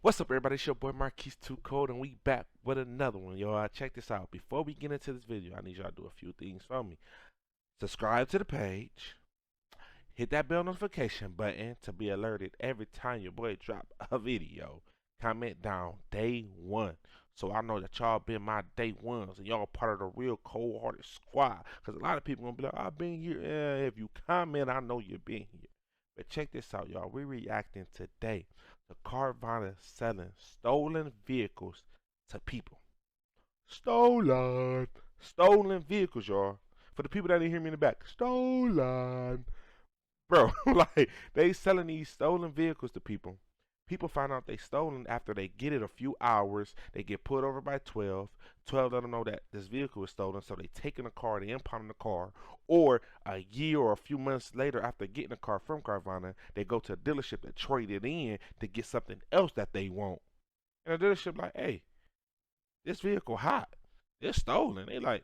What's up, everybody? It's your boy Marquis Too Cold, and we back with another one, y'all. Check this out. Before we get into this video, I need y'all to do a few things for me. Subscribe to the page, hit that bell notification button to be alerted every time your boy drop a video. Comment down day one, so I know that y'all been my day ones and y'all part of the real cold-hearted squad. Cause a lot of people gonna be like, I've been here. If you comment, I know you've been here. But check this out, y'all. We're reacting today to Carvana selling stolen vehicles to people. Stolen vehicles, y'all. For the people that didn't hear me in the back, stolen. Bro, like, they selling these stolen vehicles to people. People find out they stolen after they get it a few hours. They get pulled over by 12. 12 let them know that this vehicle is stolen, so they take in the car, they impound the car. Or a year or a few months later, after getting the car from Carvana, they go to a dealership to trade it in to get something else that they want. And the dealership like, hey, this vehicle hot. It's stolen. They like,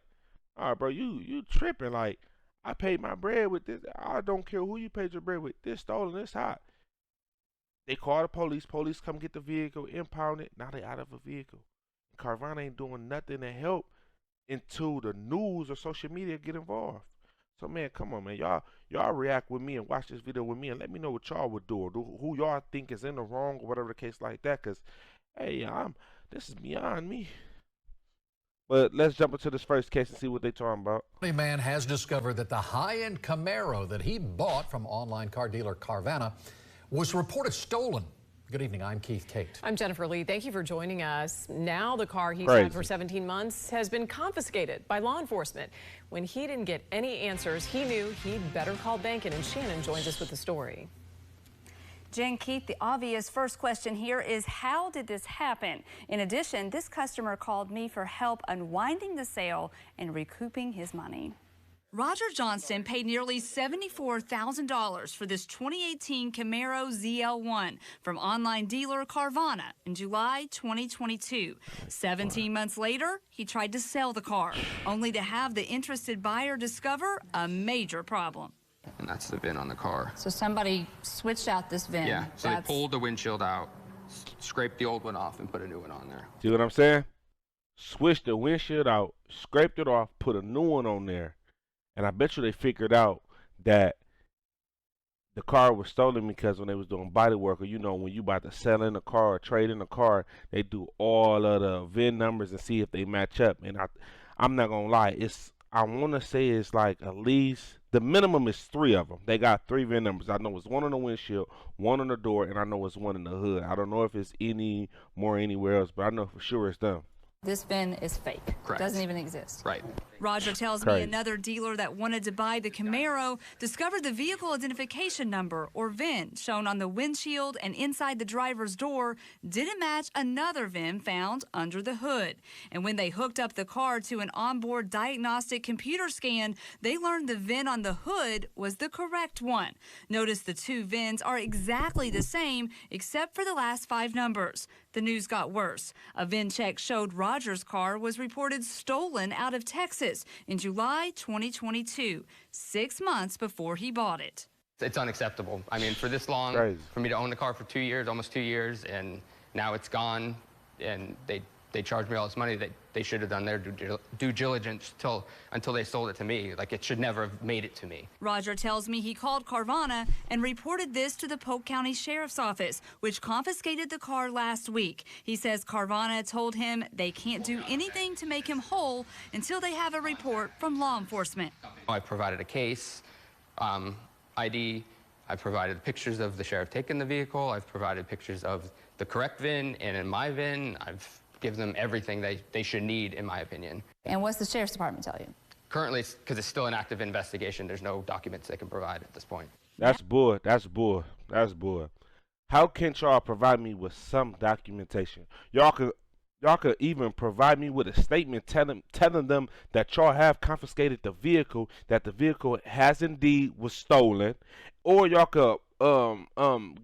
all right, bro, you tripping. Like, I paid my bread with this. I don't care who you paid your bread with. This stolen. It's hot. They call the police. Police come get the vehicle, impound it. Now they out of a vehicle. Carvana ain't doing nothing to help until the news or social media get involved. So man, come on, man, y'all react with me and watch this video with me and let me know what y'all would do or who y'all think is in the wrong or whatever the case like that. Cause hey, this is beyond me. But let's jump into this first case and see what they talking about. A man has discovered that the high-end Camaro that he bought from online car dealer Carvana was reported stolen. Good evening, I'm Keith Kate. I'm Jennifer Lee. Thank you for joining us. Now the car he's had for 17 months has been confiscated by law enforcement. When he didn't get any answers, he knew he'd better call banking, and Shannon joins us with the story. Jen, Keith, the obvious first question here is, how did this happen? In addition, this customer called me for help unwinding the sale and recouping his money. Roger Johnston paid nearly $74,000 for this 2018 Camaro ZL1 from online dealer Carvana in July 2022. 17 months later, he tried to sell the car, only to have the interested buyer discover a major problem. And that's the VIN on the car. So somebody switched out this VIN. Yeah, so they pulled the windshield out, scraped the old one off, and put a new one on there. See what I'm saying? Switched the windshield out, scraped it off, put a new one on there. And I bet you they figured out that the car was stolen because when they was doing body work, or when you about to sell in a car or trade in a car, they do all of the VIN numbers and see if they match up. And I'm not gonna lie, I want to say it's like at least the minimum is 3 of them. They got 3 VIN numbers. I know it's one on the windshield, one on the door, and I know it's one in the hood. I don't know if it's any more anywhere else, but I know for sure it's them. This VIN is fake. Correct. Doesn't even exist. Right. Roger tells me another dealer that wanted to buy the Camaro discovered the vehicle identification number, or VIN, shown on the windshield and inside the driver's door didn't match another VIN found under the hood. And when they hooked up the car to an onboard diagnostic computer scan, they learned the VIN on the hood was the correct one. Notice the 2 VINs are exactly the same except for the last 5 numbers. The news got worse. A VIN check showed Roger's car was reported stolen out of Texas in July 2022, 6 months before he bought it. It's unacceptable. I mean, for this long, for me to own the car for 2 years, almost 2 years, and now it's gone, and they charged me all this money that they should have done their due diligence until they sold it to me. Like, it should never have made it to me. Roger tells me he called Carvana and reported this to the Polk County Sheriff's Office, which confiscated the car last week. He says Carvana told him they can't do anything to make him whole until they have a report from law enforcement. I provided a case, ID. I provided pictures of the sheriff taking the vehicle. I've provided pictures of the correct VIN, and in my VIN, I've given them everything they should need, in my opinion. And what's the Sheriff's Department tell you? Currently, because it's still an active investigation, there's no documents they can provide at this point. That's bull. That's bull. That's bull. How can't y'all provide me with some documentation? Y'all could even provide me with a statement telling them that y'all have confiscated the vehicle, that the vehicle has indeed was stolen, or y'all could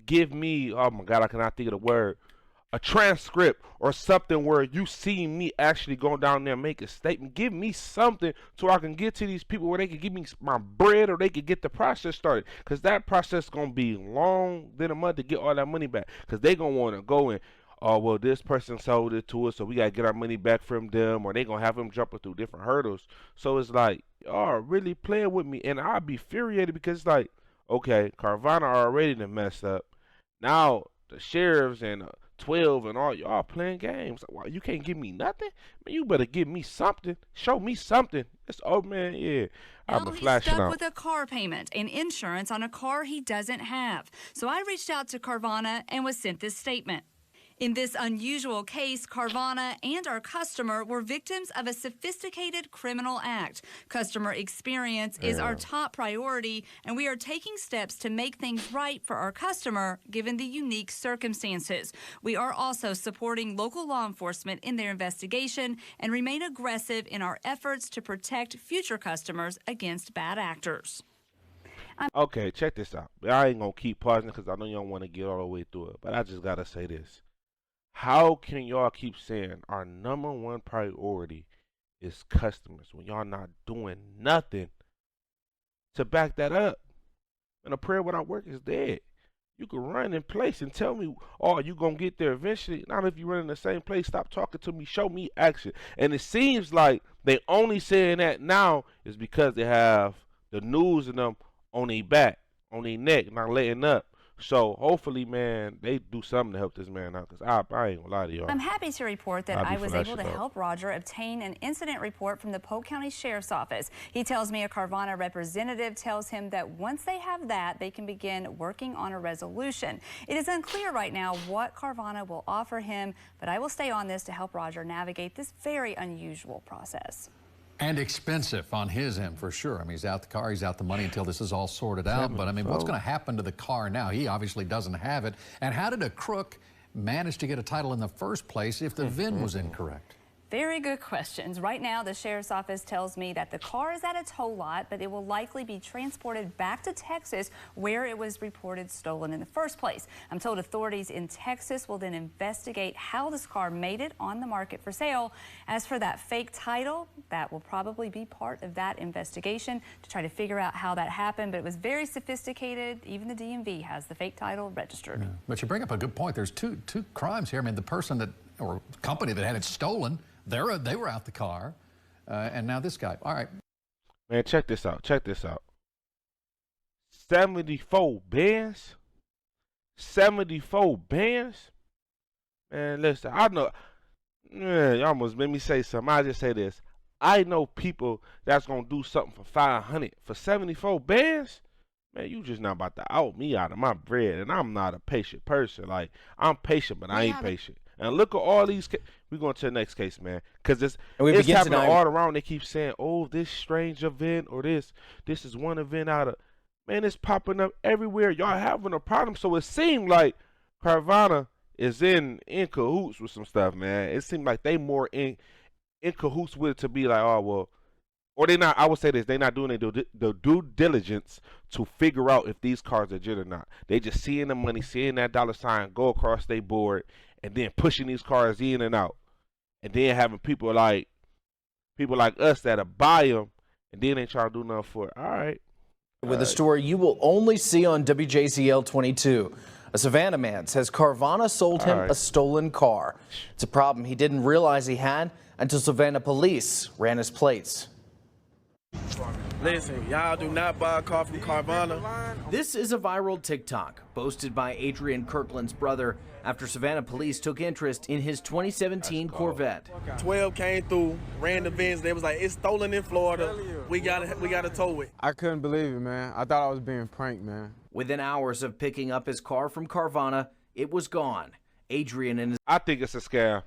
give me, oh my God, I cannot think of the word, a transcript or something where you see me actually going down there and make a statement. Give me something so I can get to these people where they can give me my bread, or they can get the process started. Because that process is going to be long than a month to get all that money back. Because they going to want to go and oh, well, this person sold it to us, so we got to get our money back from them, or they going to have them jumping through different hurdles. So it's like, y'all really playing with me, and I'll be infuriated because it's like, okay, Carvana already done messed up. Now the sheriffs and 12 and all y'all playing games. Why, you can't give me nothing? Man, you better give me something. Show me something. It's, oh, man, yeah. I'm Now he's flashing stuck out. with a car payment and insurance on a car he doesn't have. So I reached out to Carvana and was sent this statement. In this unusual case, Carvana and our customer were victims of a sophisticated criminal act. Customer experience is our top priority, and we are taking steps to make things right for our customer given the unique circumstances. We are also supporting local law enforcement in their investigation and remain aggressive in our efforts to protect future customers against bad actors. Okay, check this out. I ain't going to keep pausing because I know you don't want to get all the way through it, but I just got to say this. How can y'all keep saying our #1 priority is customers when y'all not doing nothing to back that up? And a prayer without work is dead. You can run in place and tell me, oh, you going to get there eventually. Not if you run in the same place. Stop talking to me. Show me action. And it seems like they only saying that now is because they have the news in them on their back, on their neck, not letting up. So hopefully, man, they do something to help this man out, because I ain't gonna lie to y'all. I'm happy to report that I was able to help Roger obtain an incident report from the Polk County Sheriff's Office. He tells me a Carvana representative tells him that once they have that, they can begin working on a resolution. It is unclear right now what Carvana will offer him, but I will stay on this to help Roger navigate this very unusual process. And expensive on his end, for sure. I mean, he's out the car, he's out the money until this is all sorted out. But, I mean, what's going to happen to the car now? He obviously doesn't have it. And how did a crook manage to get a title in the first place if the VIN was incorrect? Very good questions. Right now, the Sheriff's Office tells me that the car is at a tow lot, but it will likely be transported back to Texas where it was reported stolen in the first place. I'm told authorities in Texas will then investigate how this car made it on the market for sale. As for that fake title, that will probably be part of that investigation to try to figure out how that happened, but it was very sophisticated. Even the DMV has the fake title registered. Yeah. But you bring up a good point. There's two crimes here. I mean, the person that, or company that had it stolen, they were out the car, and now this guy. All right. Man, check this out. Check this out. 74 bands? 74 bands? Man, listen, I know. You almost made me say something. I just say this. I know people that's going to do something for 500 for 74 bands. Man, you just not about to out me out of my bread, and I'm not a patient person. Like, I'm patient, but I ain't patient. And look at all these. We're going to the next case, man, because it's happening all around. They keep saying, "Oh, this strange event," or this is one event out of. Man, it's popping up everywhere. Y'all having a problem. So it seemed like Carvana is in cahoots with some stuff, man. It seemed like they more in cahoots with it to be like, oh well, or they not. I would say this: they not doing the due diligence to figure out if these cars are legit or not. They just seeing the money, seeing that dollar sign go across their board, and then pushing these cars in and out, and then having people like us that'll buy them, and then they try to do nothing for it. All right. With a story you will only see on WJCL 22. A Savannah man says Carvana sold him a stolen car. It's a problem he didn't realize he had until Savannah police ran his plates. Listen, y'all do not buy a car from Carvana. This is a viral TikTok posted by Adrian, Kirkland's brother, after Savannah police took interest in his 2017 Corvette. 12 came through, ran the VINs. They was like, it's stolen in Florida. We gotta tow it. I couldn't believe it, man. I thought I was being pranked, man. Within hours of picking up his car from Carvana, it was gone. Adrian and his... I think it's a scam.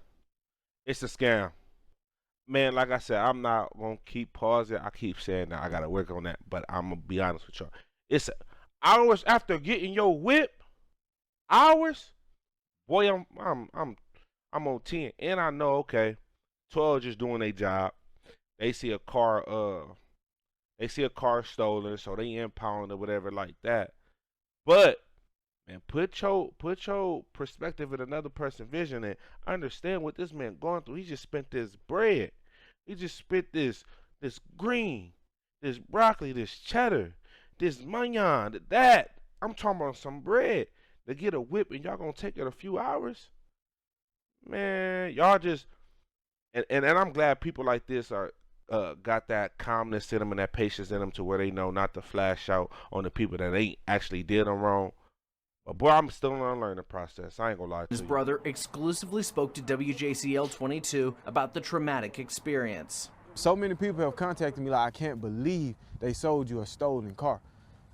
It's a scam. Man, like I said, I'm not going to keep pausing. I keep saying that I got to work on that, but I'm going to be honest with y'all. It's hours after getting your whip. Hours? Boy, I'm on 10. And I know, okay, 12 just doing their job. They see a car stolen, so they impound or whatever like that. But man, put your perspective in another person's vision and understand what this man going through. He just spent this bread. He just spent this green, this broccoli, this cheddar, this mignon, that. I'm talking about some bread to get a whip, and y'all gonna take it a few hours. Man, y'all just and I'm glad people like this are got that calmness in them and that patience in them to where they know not to flash out on the people that ain't actually did them wrong. But boy, I'm still in the learning process. I ain't gonna lie to you. His brother exclusively spoke to WJCL 22 about the traumatic experience. So many people have contacted me like, I can't believe they sold you a stolen car.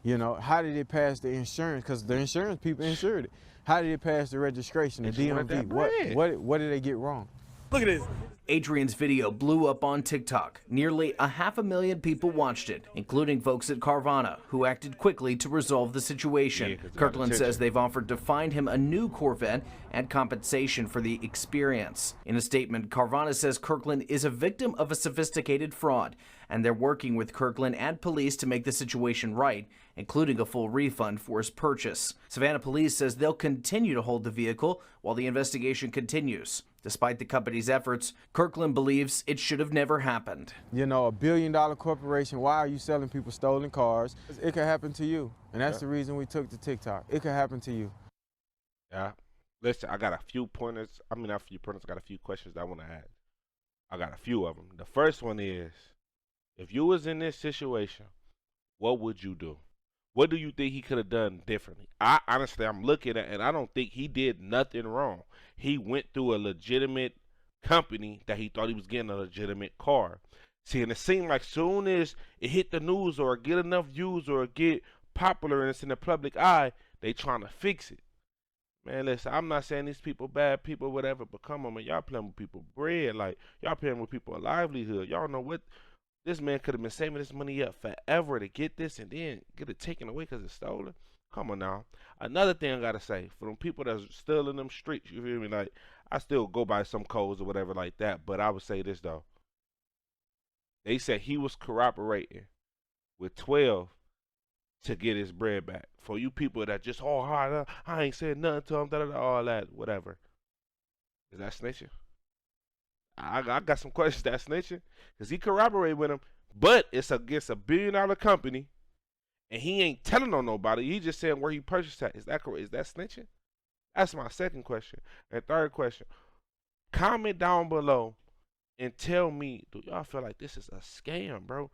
You know, how did it pass the insurance? Because the insurance people insured it. How did it pass the registration, the DMV? What did they get wrong? Look at this. Adrian's video blew up on TikTok. Nearly 500,000 people watched it, including folks at Carvana, who acted quickly to resolve the situation. Kirkland says they've offered to find him a new Corvette and compensation for the experience. In a statement, Carvana says Kirkland is a victim of a sophisticated fraud, and they're working with Kirkland and police to make the situation right, including a full refund for his purchase. Savannah police says they'll continue to hold the vehicle while the investigation continues. Despite the company's efforts, Kirkland believes it should have never happened. You know, $1 billion corporation, why are you selling people stolen cars? It could happen to you, and that's the reason we took to TikTok. It could happen to you. Yeah. Listen, I got a few pointers. I mean, not a few pointers. I got a few questions that I want to ask. I got a few of them. The first one is, if you was in this situation, what would you do? What do you think he could have done differently? Honestly, I'm looking at it, and I don't think he did nothing wrong. He went through a legitimate company that he thought he was getting a legitimate car. See, and it seemed like soon as it hit the news or get enough views or get popular and it's in the public eye, they trying to fix it. Man, listen, I'm not saying these people bad people, whatever, but come on, man, y'all playing with people bread. Like, y'all playing with people a livelihood. Y'all know what? This man could have been saving this money up forever to get this and then get it taken away because it's stolen. Come on now. Another thing I got to say, for them people that's still in them streets, you feel me? Like, I still go by some codes or whatever like that, but I would say this, though. They said he was cooperating with 12 to get his bread back. For you people that just, I ain't said nothing to him, all that, whatever. Is that snitching? I got some questions. That snitching? Because he cooperated with him, but it's against $1 billion company, and he ain't telling on nobody. He just saying where he purchased that. Is that correct? Is that snitching? That's my second question. And third question, comment down below and tell me, do y'all feel like this is a scam, bro?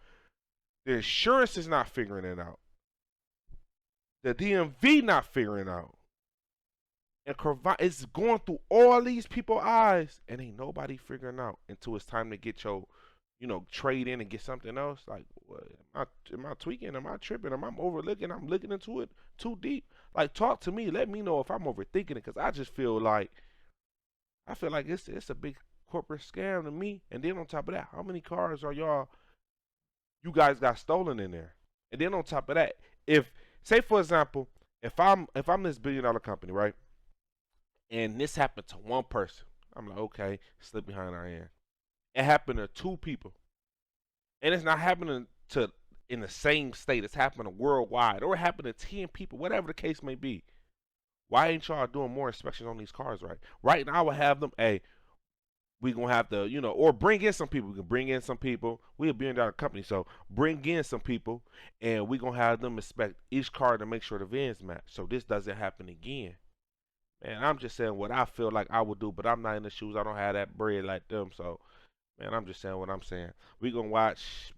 The insurance is not figuring it out. The DMV not figuring it out. And Carvana is going through all these people's eyes, and ain't nobody figuring out until it's time to get your, trade in and get something else. Like, what, am I tweaking? Am I tripping? Am I overlooking? I'm looking into it too deep. Like, talk to me. Let me know if I'm overthinking it, because I just feel like, it's a big corporate scam to me. And then on top of that, how many cars are you guys got stolen in there? And then on top of that, say for example, if I'm this $1 billion company, right? And this happened to one person, I'm like, okay, slip behind our hand. It happened to 2 people. And it's not happening in the same state. It's happening worldwide. Or it happened to 10 people, whatever the case may be. Why ain't y'all doing more inspections on these cars, right? Right now, I would have them, we going to have to, or bring in some people. We can bring in some people. We a $1 billion company, so bring in some people, and we going to have them inspect each car to make sure the VINs match, so this doesn't happen again. Man, I'm just saying what I feel like I would do, but I'm not in the shoes. I don't have that bread like them. So, man, I'm just saying what I'm saying. We're going to watch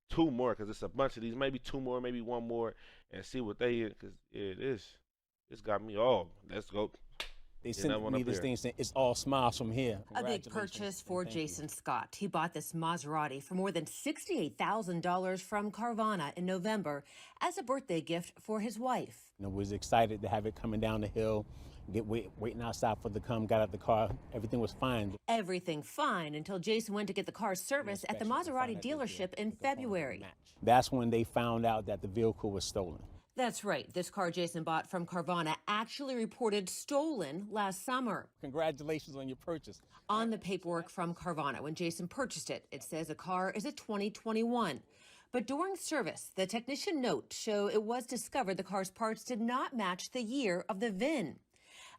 2 more because it's a bunch of these. Maybe 2 more, maybe 1 more, and see what they is. Because it's got me all. Let's go. They sent me this thing saying it's all smiles from here. A big purchase for Jason Scott. He bought this Maserati for more than $68,000 from Carvana in November as a birthday gift for his wife. Was excited to have it coming down the hill, waiting outside for the got out the car. Everything was fine. Everything fine until Jason went to get the car serviced at the Maserati dealership in February. That's when they found out that the vehicle was stolen. That's right. This car Jason bought from Carvana actually reported stolen last summer. Congratulations on your purchase. On the paperwork from Carvana, when Jason purchased it, it says the car is a 2021. But during service, the technician notes show it was discovered the car's parts did not match the year of the VIN.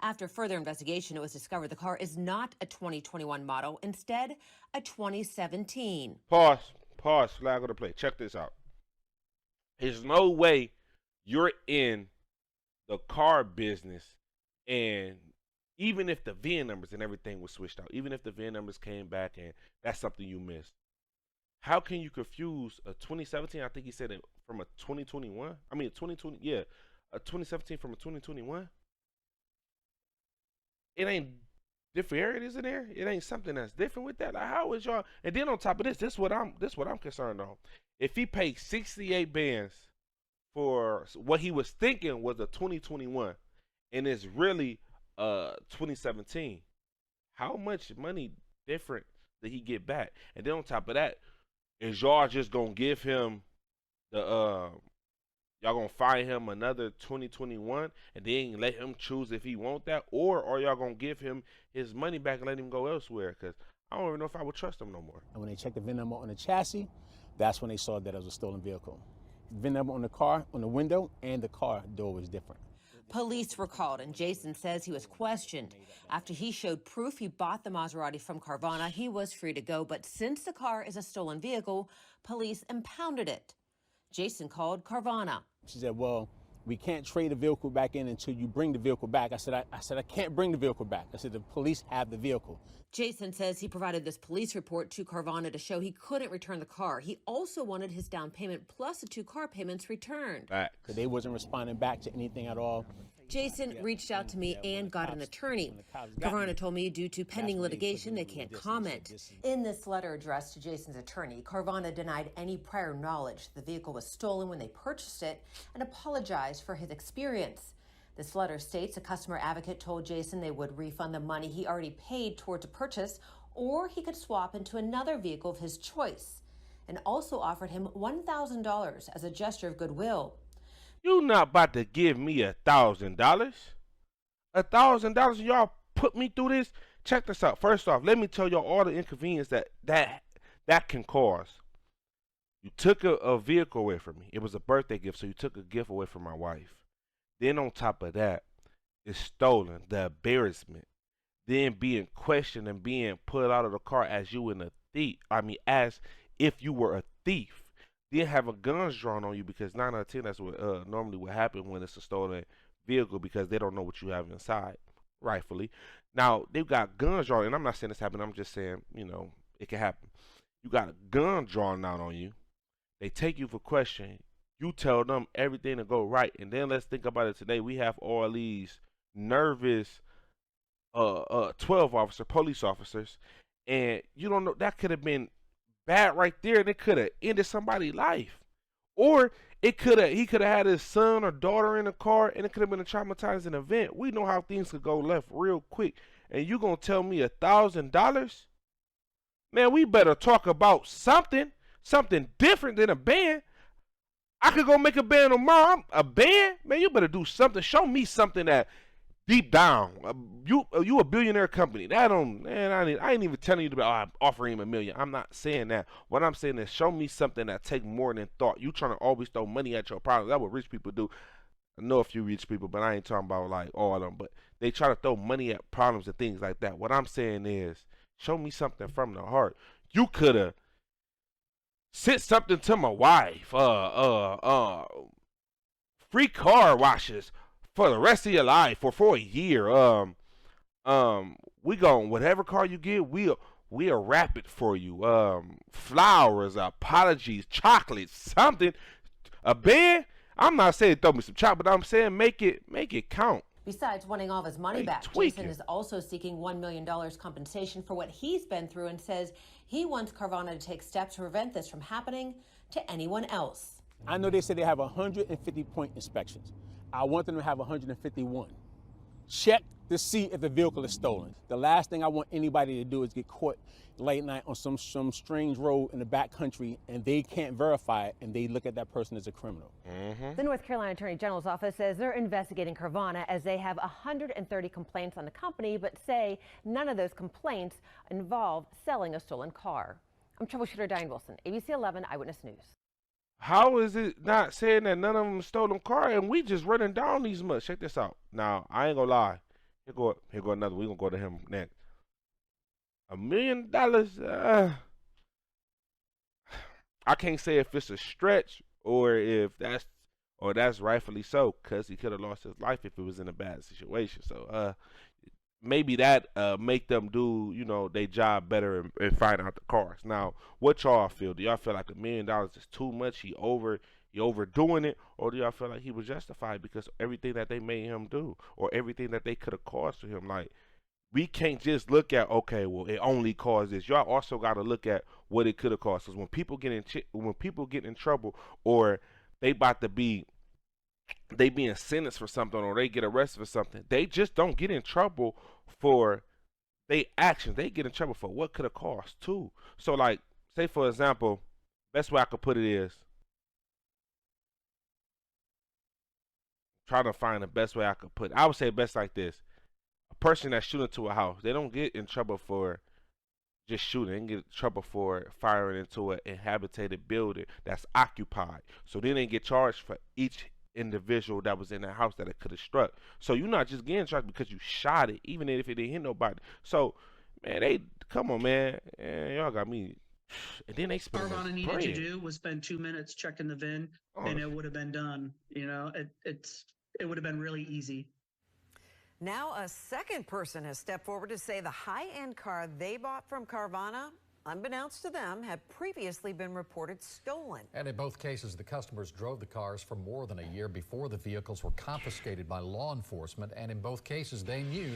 After further investigation, it was discovered the car is not a 2021 model, instead a 2017. Pause, flag on the play. Check this out. There's no way you're in the car business and Even if the VIN numbers and everything was switched out, even if the VIN numbers came back and that's something you missed, how can you confuse a 2017? I think he said it from a 2021. I mean, a 2020. Yeah, a 2017 from a 2021. It ain't different areas in there. It ain't something that's different with that. Like, how is y'all? And then on top of this what I'm concerned on. If he paid 68 bands for what he was thinking was a 2021, and it's really 2017, how much money different did he get back? And then on top of that, is y'all just gonna give him the y'all gonna find him another 2021 and then let him choose if he want that, or are y'all gonna give him his money back and let him go elsewhere? Because I don't even know if I would trust him no more. And when they checked the VIN number on the chassis, that's when they saw that it was a stolen vehicle. VIN number on the car, on the window, and the car door was different. Police were called, and Jason says he was questioned. After he showed proof he bought the Maserati from Carvana, he was free to go. But since the car is a stolen vehicle, police impounded it. Jason called Carvana. She said, well, we can't trade the vehicle back in until you bring the vehicle back. I said, I can't bring the vehicle back. I said, the police have the vehicle. Jason says he provided this police report to Carvana to show he couldn't return the car. He also wanted his down payment plus the 2 car payments returned. Because they wasn't responding back to anything at all. Jason reached out to me and got an attorney. Carvana told me due to pending litigation, they can't comment. In this letter addressed to Jason's attorney, Carvana denied any prior knowledge the vehicle was stolen when they purchased it and apologized for his experience. This letter states a customer advocate told Jason they would refund the money he already paid towards a purchase, or he could swap into another vehicle of his choice, and also offered him $1,000 as a gesture of goodwill. You not about to give me $1,000? $1,000? Y'all put me through this? Check this out. First off, let me tell y'all all the inconvenience that can cause. You took a vehicle away from me. It was a birthday gift, so you took a gift away from my wife. Then on top of that, it's stolen. The embarrassment. Then being questioned and being put out of the car as you in a thief. I mean, as if you were a thief. Then having guns drawn on you, because 9 out of 10, that's what normally would happen when it's a stolen vehicle, because they don't know what you have inside, rightfully. Now, they've got guns drawn, and I'm not saying this happened. I'm just saying, you know, it can happen. You got a gun drawn out on you. They take you for questioning. You tell them everything to go right, and then let's think about it today. We have all these nervous 12 police officers, and you don't know, that could have been bad right there, and it could have ended somebody's life. Or he could have had his son or daughter in the car, and it could have been a traumatizing event. We know how things could go left real quick, and you gonna tell me $1,000? Man, we better talk about something different than a band. I could go make a band tomorrow. A band? Man, you better do something. Show me something that deep down. You a billionaire company. That don't, man, I ain't even telling you to I'm offering him $1 million. I'm not saying that. What I'm saying is show me something that take more than thought. You trying to always throw money at your problems. That's what rich people do. I know a few rich people, but I ain't talking about like all of them. But they try to throw money at problems and things like that. What I'm saying is show me something from the heart. You could have sent something to my wife. Free car washes for the rest of your life or for a year. We gon' whatever car you get, we'll wrap it for you. Flowers, apologies, chocolates, something. A band? I'm not saying throw me some chocolate, but I'm saying make it count. Besides wanting all of his money back, Jason is also seeking $1 million compensation for what he's been through and says he wants Carvana to take steps to prevent this from happening to anyone else. I know they said they have 150-point inspections. I want them to have 151. Check to see if the vehicle is stolen. The last thing I want anybody to do is get caught late night on some strange road in the back country and they can't verify it and they look at that person as a criminal. The North Carolina Attorney General's office says they're investigating Carvana as they have 130 complaints on the company, but say none of those complaints involve selling a stolen car. I'm troubleshooter Diane Wilson, ABC 11 Eyewitness News. How is it not saying that none of them stolen car and we just running down these much? Check this out. Now, I ain't gonna lie. Here go another. We gonna go to him next. $1 million. I can't say if it's a stretch or if that's rightfully so, because he could have lost his life if it was in a bad situation. So maybe that make them do, you know, their job better and find out the cars. Now, what y'all feel? Do y'all feel like $1 million is too much? He overdoing it, or do y'all feel like he was justified because everything that they made him do, or everything that they could have caused to him? Like, we can't just look at, okay, well, it only caused this. Y'all also got to look at what it could have caused. Because when people get in trouble, or they being sentenced for something, or they get arrested for something, they just don't get in trouble for their actions. They get in trouble for what could have caused too. So, like, say for example, best way I could put it is, trying to find the best way I could put it. I would say best like this. A person that's shooting into a house, they don't get in trouble for just shooting. They can get in trouble for firing into an inhabited building that's occupied. So then they get charged for each individual that was in the house that it could have struck. So you're not just getting charged because you shot it, even if it didn't hit nobody. So, man, come on, man. Y'all got me. And then they spend Carvana needed to do was spend 2 minutes checking the VIN, and it would have been done. You know, it would have been really easy. Now a second person has stepped forward to say the high-end car they bought from Carvana, unbeknownst to them, had previously been reported stolen. And in both cases, the customers drove the cars for more than a year before the vehicles were confiscated by law enforcement. And in both cases, they knew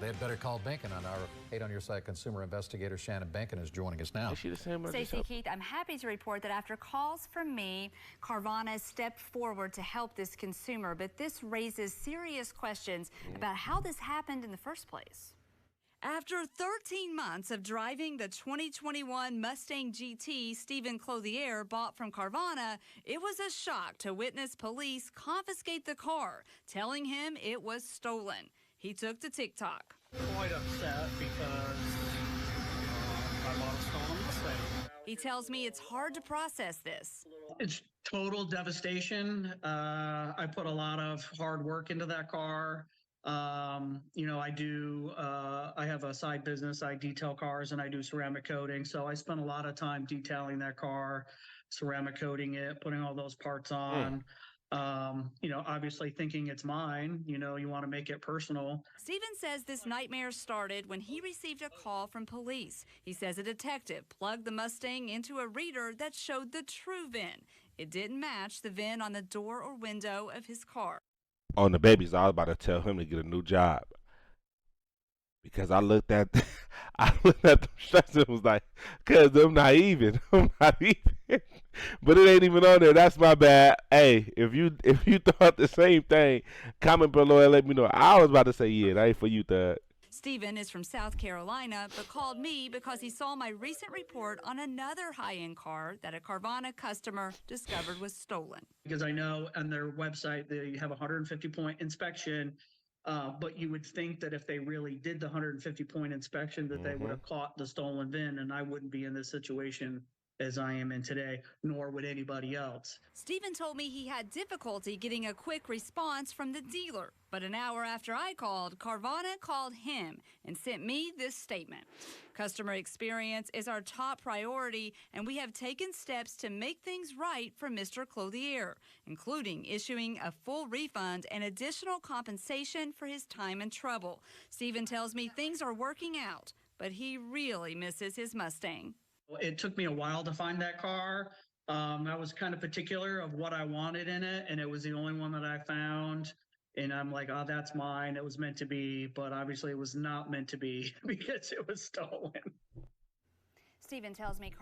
they had better call Bankin. On our 8 on Your Side consumer investigator Shannon Bankin is joining us now. Is she the same? Stacey, Keith, I'm happy to report that after calls from me, Carvana stepped forward to help this consumer. But this raises serious questions about how this happened in the first place. After 13 months of driving the 2021 Mustang GT Stephen Clothier bought from Carvana, it was a shock to witness police confiscate the car, telling him it was stolen. He took to TikTok. Quite upset because I bought a stolen Mustang. He tells me it's hard to process this. It's total devastation. I put a lot of hard work into that car. You know, I have a side business. I detail cars and I do ceramic coating. So I spent a lot of time detailing that car, ceramic coating it, putting all those parts on. You know, obviously thinking it's mine, you know, you want to make it personal. Stephen says this nightmare started when he received a call from police. He says a detective plugged the Mustang into a reader that showed the true VIN. It didn't match the VIN on the door or window of his car. On the babies, I was about to tell him to get a new job. Because I looked at them shots and was like, cuz I'm not even. But it ain't even on there. That's my bad. Hey, if you thought the same thing, comment below and let me know. I was about to say, yeah, that ain't for you, Thug. Stephen is from South Carolina, but called me because he saw my recent report on another high-end car that a Carvana customer discovered was stolen. Because I know on their website they have a 150-point inspection, but you would think that if they really did the 150-point inspection that they would have caught the stolen VIN, and I wouldn't be in this situation as I am in today, nor would anybody else. Stephen told me he had difficulty getting a quick response from the dealer, but an hour after I called, Carvana called him and sent me this statement. Customer experience is our top priority, and we have taken steps to make things right for Mr. Clothier, including issuing a full refund and additional compensation for his time and trouble. Stephen tells me things are working out, but he really misses his Mustang. It took me a while to find that car. I was kind of particular of what I wanted in it, and it was the only one that I found. And I'm like, oh, that's mine. It was meant to be, but obviously it was not meant to be because it was stolen. Stephen tells me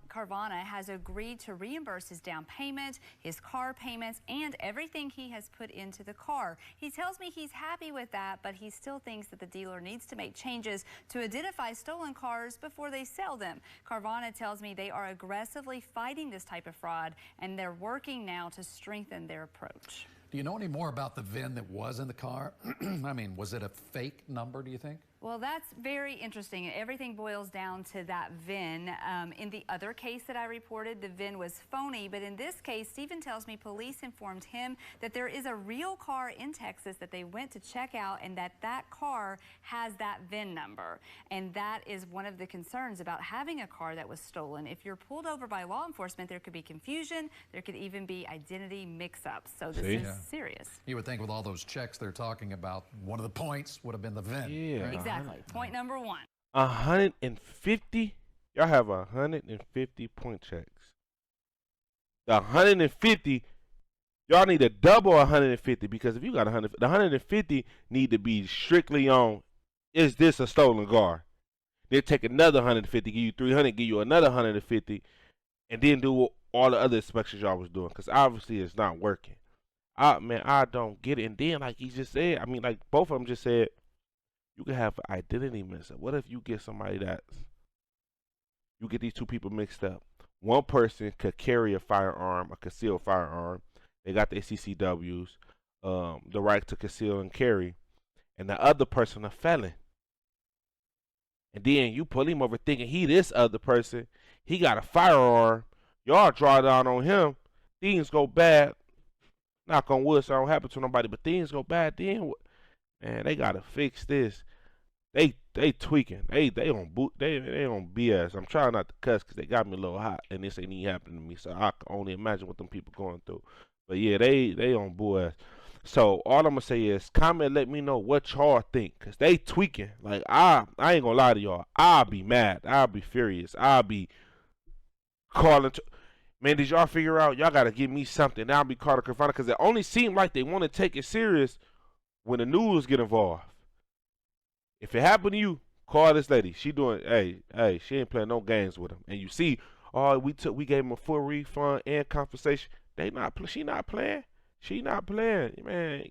Carvana has agreed to reimburse his down payment, his car payments, and everything he has put into the car. He tells me he's happy with that, but he still thinks that the dealer needs to make changes to identify stolen cars before they sell them. Carvana tells me they are aggressively fighting this type of fraud, and they're working now to strengthen their approach. Do you know any more about the VIN that was in the car? I mean, was it a fake number, do you think? Well, that's very interesting. Everything boils down to that VIN. In the other case that I reported, the VIN was phony, but in this case, Stephen tells me police informed him that there is a real car in Texas that they went to check out and that car has that VIN number. And that is one of the concerns about having a car that was stolen. If you're pulled over by law enforcement, there could be confusion. There could even be identity mix-ups. So this is serious. You would think with all those checks they're talking about, one of the points would have been the VIN. Yeah. Right? Exactly. Point number 1. 150? Y'all have 150 point checks. The 150, y'all need to double 150 because if you got 100, the 150 need to be strictly on, is this a stolen car? Then take another 150, give you 300, give you another 150, and then do all the other inspections y'all was doing because obviously it's not working. Man, I don't get it. And then like he just said, I mean like both of them just said, you can have an identity mix-up. What if you get somebody you get these two people mixed up? One person could carry a firearm, a concealed firearm. They got their CCWs, the right to conceal and carry. And the other person a felon. And then you pull him over thinking he this other person. He got a firearm. Y'all draw down on him. Things go bad. Knock on wood so it don't happen to nobody. But things go bad then. Man, they gotta fix this. They tweaking. They on BS. I'm trying not to cuss because they got me a little hot, and this ain't even happening to me. So I can only imagine what them people going through. But yeah, they on BS. So all I'm gonna say is comment. Let me know what y'all think, cause they tweaking. Like I ain't gonna lie to y'all. I'll be mad. I'll be furious. I'll be calling. Man, did y'all figure out? Y'all gotta give me something. Now I'll be calling Carvana because it only seemed like they want to take it serious when the news get involved. If it happened to you, call this lady. She doing, hey, she ain't playing no games with him. And you see, we gave him a full refund and compensation. She not playing. She not playing, man.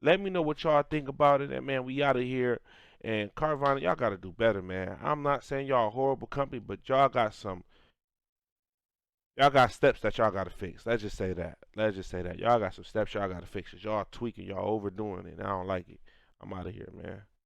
Let me know what y'all think about it, and man, we out of here. And Carvana, y'all gotta do better, man. I'm not saying y'all a horrible company, but y'all got steps that y'all gotta fix. Let's just say that. Y'all got some steps y'all gotta fix. Y'all tweaking, y'all overdoing it, and I don't like it. I'm out of here, man.